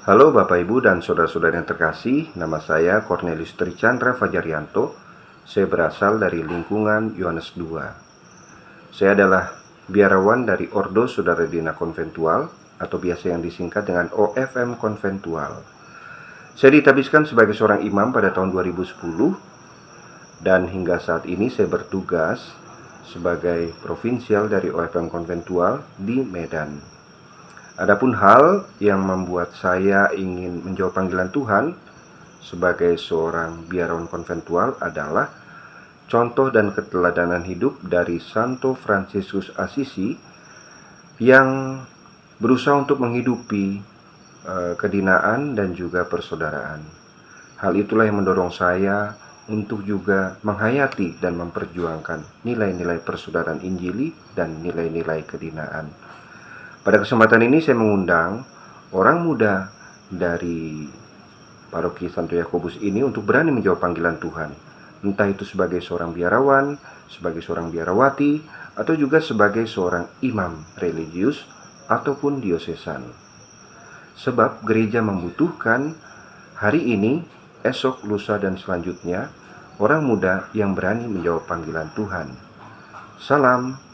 Halo Bapak Ibu dan Saudara-saudara yang terkasih, nama saya Cornelius Trichandra Fajaryanto. Saya berasal dari lingkungan Yohanes 2. Saya adalah biarawan dari Ordo Saudara Dina Konventual atau biasa yang disingkat dengan OFM Konventual. Saya ditabiskan sebagai seorang imam pada tahun 2010 dan hingga saat ini saya bertugas sebagai provinsial dari OFM Konventual di Medan. Adapun hal yang membuat saya ingin menjawab panggilan Tuhan sebagai seorang biarawan konventual adalah contoh dan keteladanan hidup dari Santo Fransiskus Assisi yang berusaha untuk menghidupi kedinaan dan juga persaudaraan. Hal itulah yang mendorong saya untuk juga menghayati dan memperjuangkan nilai-nilai persaudaraan Injili dan nilai-nilai kedinaan. Pada kesempatan ini saya mengundang orang muda dari Paroki Santo Yakobus ini untuk berani menjawab panggilan Tuhan. Entah itu sebagai seorang biarawan, sebagai seorang biarawati, atau juga sebagai seorang imam religius ataupun diosesan. Sebab gereja membutuhkan hari ini, esok, lusa, dan selanjutnya orang muda yang berani menjawab panggilan Tuhan. Salam.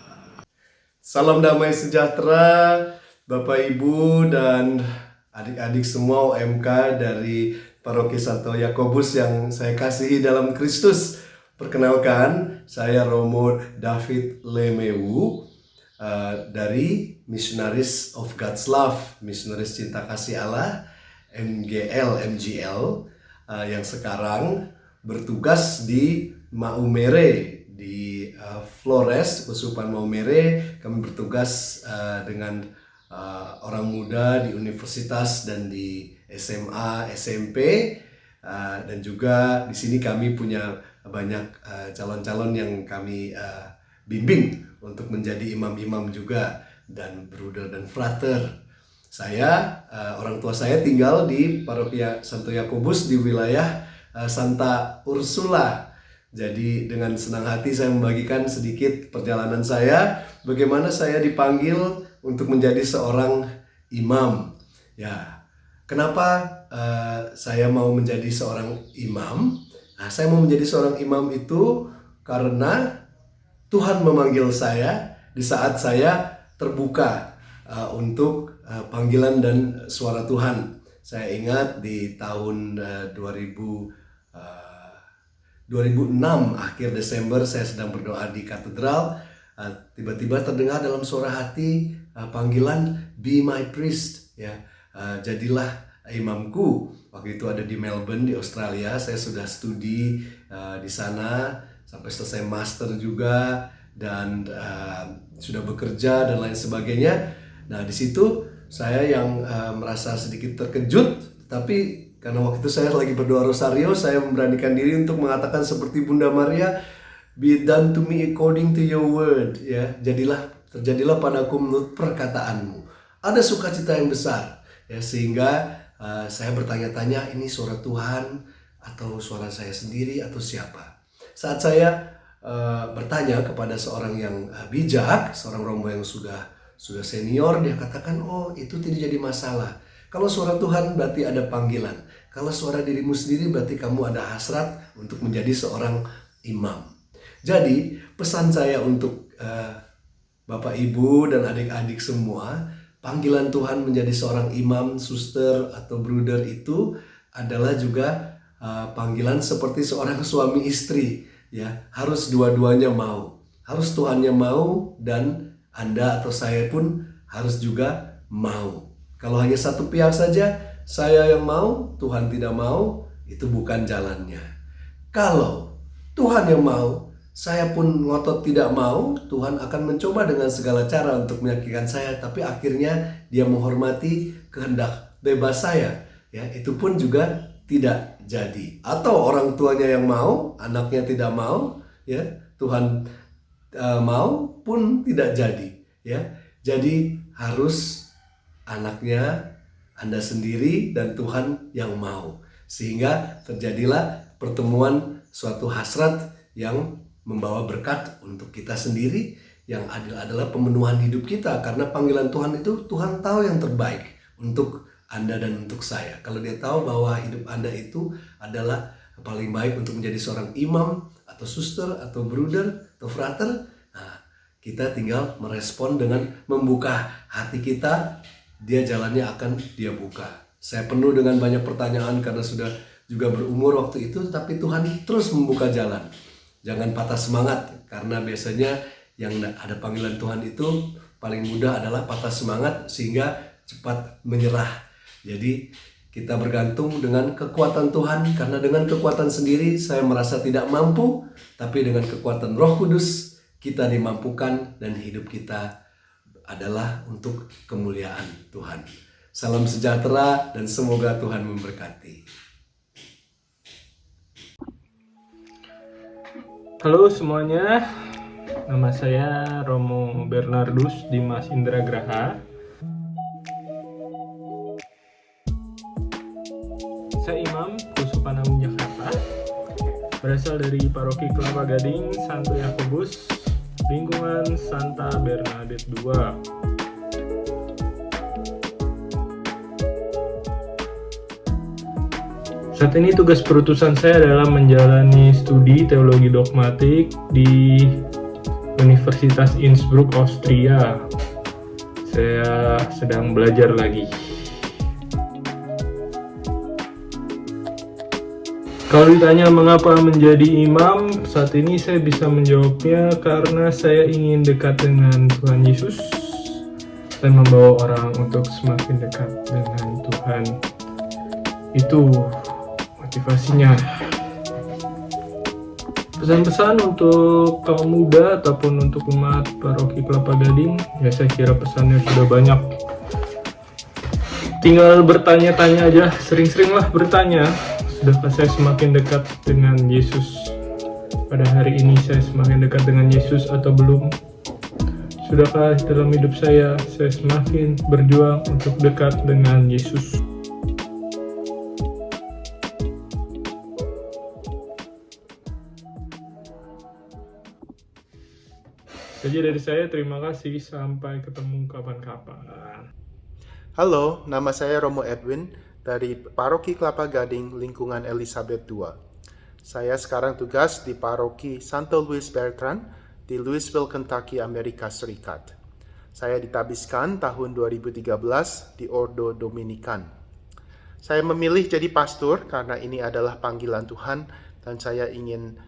Salam damai sejahtera Bapak Ibu dan adik-adik semua OMK dari Paroki Santo Yakobus yang saya kasihi dalam Kristus. Perkenalkan, saya Romo David Lemewu dari Missionaries of God's Love, Missionaries Cinta Kasih Allah, MGL, yang sekarang bertugas di Maumere, di Flores, Kesupan Maumere. Kami bertugas dengan orang muda di universitas dan di SMA, SMP, dan juga di sini kami punya banyak calon-calon yang kami bimbing untuk menjadi imam-imam juga dan bruder dan frater. Saya, orang tua saya tinggal di Paroki Santo Yakobus di wilayah Santa Ursula. Jadi dengan senang hati saya membagikan sedikit perjalanan saya, bagaimana saya dipanggil untuk menjadi seorang imam. Ya, kenapa saya mau menjadi seorang imam? Nah, saya mau menjadi seorang imam itu karena Tuhan memanggil saya di saat saya terbuka untuk panggilan dan suara Tuhan. Saya ingat di tahun 2006 akhir Desember saya sedang berdoa di katedral, tiba-tiba terdengar dalam suara hati panggilan "Be my priest", ya, jadilah imamku. Waktu itu ada di Melbourne di Australia. Saya sudah studi di sana sampai selesai master juga dan sudah bekerja dan lain sebagainya. Nah, di situ saya yang merasa sedikit terkejut, tapi karena waktu itu saya lagi berdoa rosario, saya memberanikan diri untuk mengatakan seperti Bunda Maria, "Be done to me according to your word", ya. Terjadilah padaku menurut perkataanmu. Ada sukacita yang besar, ya, sehingga saya bertanya-tanya, ini suara Tuhan atau suara saya sendiri atau siapa? Saat saya bertanya kepada seorang yang bijak, seorang romo yang sudah senior, dia katakan, "Oh, itu tidak jadi masalah. Kalau suara Tuhan berarti ada panggilan. Kalau suara dirimu sendiri berarti kamu ada hasrat untuk menjadi seorang imam." Jadi pesan saya untuk Bapak Ibu dan adik-adik semua, panggilan Tuhan menjadi seorang imam, suster atau bruder itu adalah juga panggilan seperti seorang suami istri, ya. Harus dua-duanya mau. Harus Tuhannya mau dan Anda atau saya pun harus juga mau. Kalau hanya satu pihak saja, saya yang mau, Tuhan tidak mau, itu bukan jalannya. Kalau Tuhan yang mau, saya pun ngotot tidak mau, Tuhan akan mencoba dengan segala cara untuk meyakinkan saya, tapi akhirnya Dia menghormati kehendak bebas saya, ya. Itu pun juga tidak jadi. Atau orang tuanya yang mau, anaknya tidak mau, ya. Tuhan mau pun tidak jadi, ya. Jadi harus anaknya, Anda sendiri dan Tuhan yang mau, sehingga terjadilah pertemuan suatu hasrat yang membawa berkat untuk kita sendiri. Yang adil adalah pemenuhan hidup kita, karena panggilan Tuhan itu Tuhan tahu yang terbaik untuk Anda dan untuk saya. Kalau dia tahu bahwa hidup Anda itu adalah paling baik untuk menjadi seorang imam atau suster atau bruder atau frater, nah, kita tinggal merespon dengan membuka hati kita. Dia jalannya akan dia buka. Saya penuh dengan banyak pertanyaan karena sudah juga berumur waktu itu, tapi Tuhan terus membuka jalan. Jangan patah semangat, karena biasanya yang ada panggilan Tuhan itu paling mudah adalah patah semangat sehingga cepat menyerah. Jadi kita bergantung dengan kekuatan Tuhan, karena dengan kekuatan sendiri saya merasa tidak mampu, tapi dengan kekuatan Roh Kudus kita dimampukan dan hidup kita adalah untuk kemuliaan Tuhan. Salam sejahtera dan semoga Tuhan memberkati. Halo semuanya, nama saya Romo Bernardus Dimas Indragraha. Saya imam Kusupan Agung Jakarta, berasal dari Paroki Kelapa Gading, Santo Yakobus, lingkungan Santa Bernadette II. Saat ini tugas perutusan saya adalah menjalani studi teologi dogmatik di Universitas Innsbruck, Austria. Saya sedang belajar lagi. Kalau ditanya mengapa menjadi imam, saat ini saya bisa menjawabnya karena saya ingin dekat dengan Tuhan Yesus dan membawa orang untuk semakin dekat dengan Tuhan. Itu motivasinya. Pesan-pesan untuk kaum muda ataupun untuk umat Paroki Kelapa Gading, ya saya kira pesannya sudah banyak. Tinggal bertanya-tanya aja, sering-seringlah bertanya, sudahkah saya semakin dekat dengan Yesus? Pada hari ini saya semakin dekat dengan Yesus atau belum? Sudahkah dalam hidup saya semakin berjuang untuk dekat dengan Yesus? Saja dari saya, terima kasih. Sampai ketemu kapan-kapan. Halo, nama saya Romo Edwin dari Paroki Kelapa Gading, lingkungan Elizabeth II. Saya sekarang tugas di Paroki Santo Louis Bertrand di Louisville, Kentucky, Amerika Serikat. Saya ditabiskan tahun 2013 di Ordo Dominikan. Saya memilih jadi pastor karena ini adalah panggilan Tuhan dan saya ingin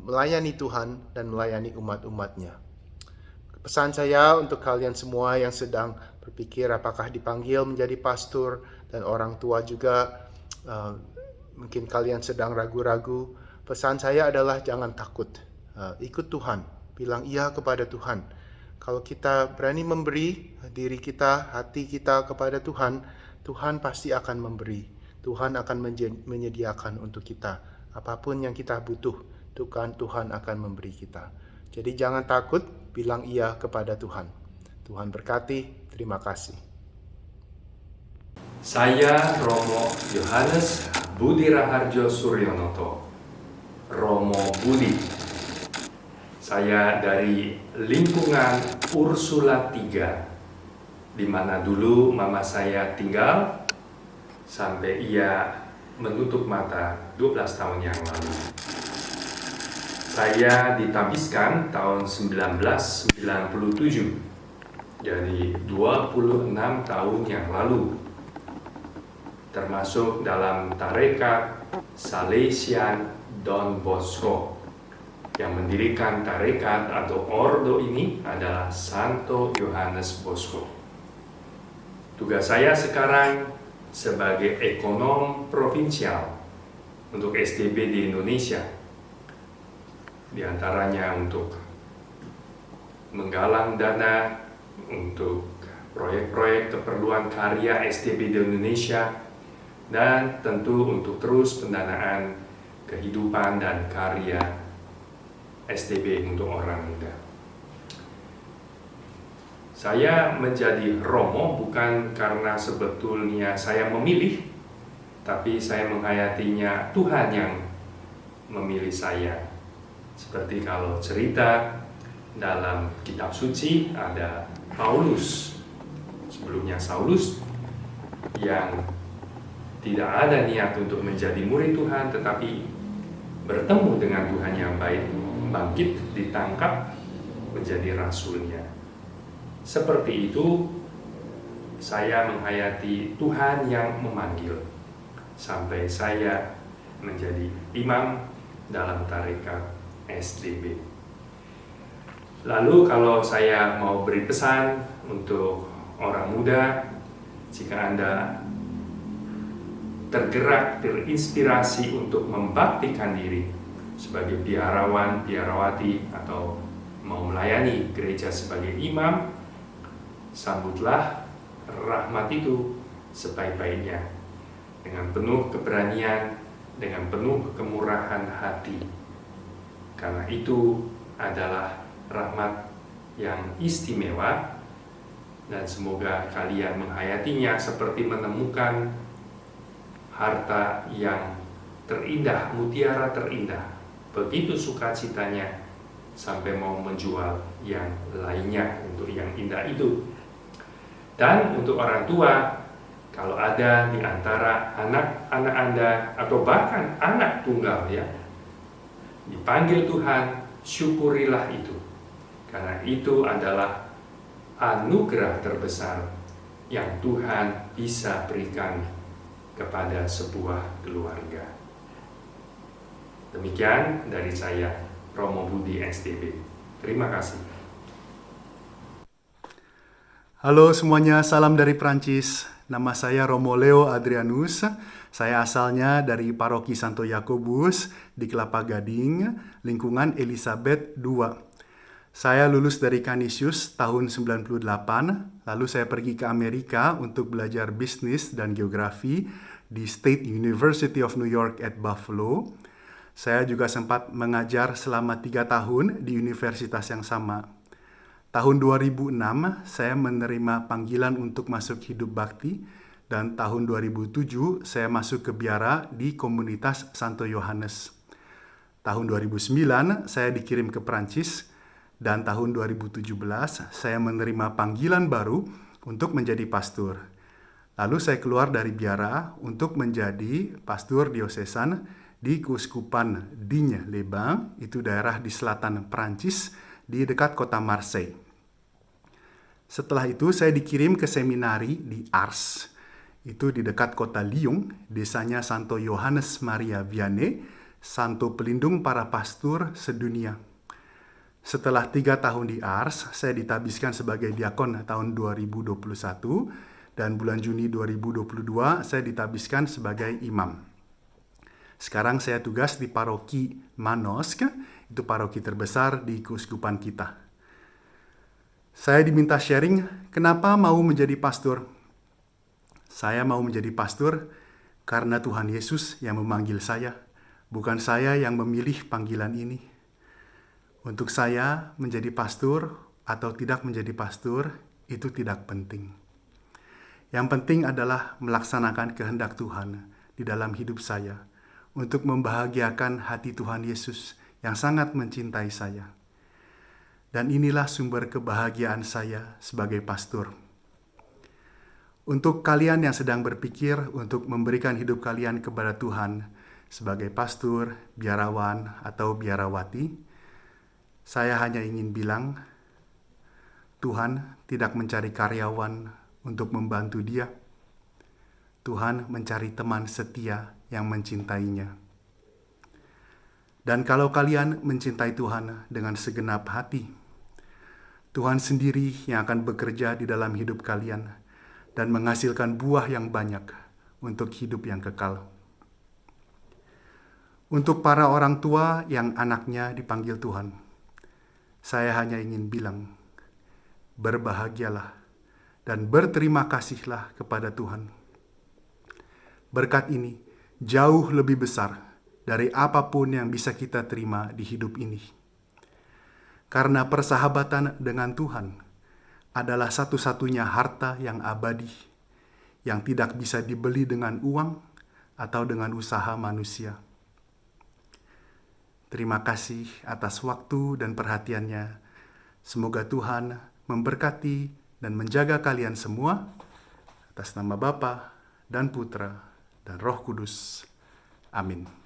melayani Tuhan dan melayani umat-umatnya. Pesan saya untuk kalian semua yang sedang berpikir apakah dipanggil menjadi pastor, dan orang tua juga mungkin kalian sedang ragu-ragu. Pesan saya adalah jangan takut, ikut Tuhan, bilang iya kepada Tuhan. Kalau kita berani memberi diri kita, hati kita kepada Tuhan, Tuhan pasti akan memberi. Tuhan akan menyediakan untuk kita apapun yang kita butuh, Tuhan akan memberi kita. Jadi jangan takut, bilang iya kepada Tuhan. Tuhan berkati, terima kasih. Saya Romo Yohanes Budi Raharjo Suryonoto, Romo Budi. Saya dari lingkungan Ursula 3, di mana dulu mama saya tinggal sampai ia menutup mata 12 tahun yang lalu. Saya ditabiskan tahun 1997, jadi 26 tahun yang lalu, termasuk dalam tarekat Salesian Don Bosco. Yang mendirikan tarekat atau ordo ini adalah Santo Yohanes Bosco. Tugas saya sekarang sebagai ekonom provinsial untuk STB di Indonesia, di antaranya untuk menggalang dana untuk proyek-proyek keperluan karya STB di Indonesia, dan tentu untuk terus pendanaan kehidupan dan karya STB untuk orang muda. Saya menjadi Romo bukan karena sebetulnya saya memilih, tapi saya menghayatinya Tuhan yang memilih saya. Seperti kalau cerita dalam kitab suci ada Paulus, sebelumnya Saulus, yang tidak ada niat untuk menjadi murid Tuhan, tetapi bertemu dengan Tuhan yang baik, bangkit, ditangkap, menjadi rasulnya. Seperti itu, saya menghayati Tuhan yang memanggil, sampai saya menjadi imam dalam tarekat SDB. Lalu kalau saya mau beri pesan untuk orang muda, jika Anda tergerak, terinspirasi untuk membaktikan diri sebagai biarawan, biarawati, atau mau melayani gereja sebagai imam, sambutlah rahmat itu sebaik-baiknya, dengan penuh keberanian, dengan penuh kemurahan hati, karena itu adalah rahmat yang istimewa, dan semoga kalian menghayatinya seperti menemukan harta yang terindah, mutiara terindah. Begitu sukacitanya sampai mau menjual yang lainnya untuk yang indah itu. Dan untuk orang tua, kalau ada di antara anak-anak Anda atau bahkan anak tunggal ya, dipanggil Tuhan, syukurilah itu. Karena itu adalah anugerah terbesar yang Tuhan bisa berikan kepada sebuah keluarga. Demikian dari saya, Romo Budi SDB. Terima kasih. Halo semuanya, salam dari Prancis. Nama saya Romo Leo Adrianus. Saya asalnya dari Paroki Santo Yakobus di Kelapa Gading, lingkungan Elizabeth II. Saya lulus dari Canisius tahun 98, lalu saya pergi ke Amerika untuk belajar bisnis dan geografi di State University of New York at Buffalo. Saya juga sempat mengajar selama 3 tahun di universitas yang sama. Tahun 2006, saya menerima panggilan untuk masuk hidup bakti, dan tahun 2007, saya masuk ke biara di komunitas Santo Yohanes. Tahun 2009, saya dikirim ke Prancis, dan tahun 2017, saya menerima panggilan baru untuk menjadi pastor. Lalu saya keluar dari biara untuk menjadi pastor diosesan di Keuskupan Digne-les-Bains, itu daerah di selatan Prancis, di dekat kota Marseille. Setelah itu saya dikirim ke seminari di Ars, itu di dekat kota Lyon, desanya Santo Yohanes Maria Vianney, santo pelindung para pastor sedunia. Setelah 3 tahun di Ars, saya ditabiskan sebagai diakon tahun 2021, dan bulan Juni 2022 saya ditabiskan sebagai imam. Sekarang saya tugas di paroki Manosque, itu paroki terbesar di keuskupan kita. Saya diminta sharing, kenapa mau menjadi pastor? Saya mau menjadi pastor karena Tuhan Yesus yang memanggil saya, bukan saya yang memilih panggilan ini. Untuk saya, menjadi pastor atau tidak menjadi pastor itu tidak penting. Yang penting adalah melaksanakan kehendak Tuhan di dalam hidup saya, untuk membahagiakan hati Tuhan Yesus yang sangat mencintai saya. Dan inilah sumber kebahagiaan saya sebagai pastor. Untuk kalian yang sedang berpikir untuk memberikan hidup kalian kepada Tuhan sebagai pastor, biarawan, atau biarawati, saya hanya ingin bilang, Tuhan tidak mencari karyawan untuk membantu Dia. Tuhan mencari teman setia yang mencintainya. Dan kalau kalian mencintai Tuhan dengan segenap hati, Tuhan sendiri yang akan bekerja di dalam hidup kalian dan menghasilkan buah yang banyak untuk hidup yang kekal. Untuk para orang tua yang anaknya dipanggil Tuhan, saya hanya ingin bilang, berbahagialah dan berterima kasihlah kepada Tuhan. Berkat ini jauh lebih besar dari apapun yang bisa kita terima di hidup ini. Karena persahabatan dengan Tuhan adalah satu-satunya harta yang abadi, yang tidak bisa dibeli dengan uang atau dengan usaha manusia. Terima kasih atas waktu dan perhatiannya. Semoga Tuhan memberkati dan menjaga kalian semua. Atas nama Bapa dan Putra, dan Roh Kudus. Amin.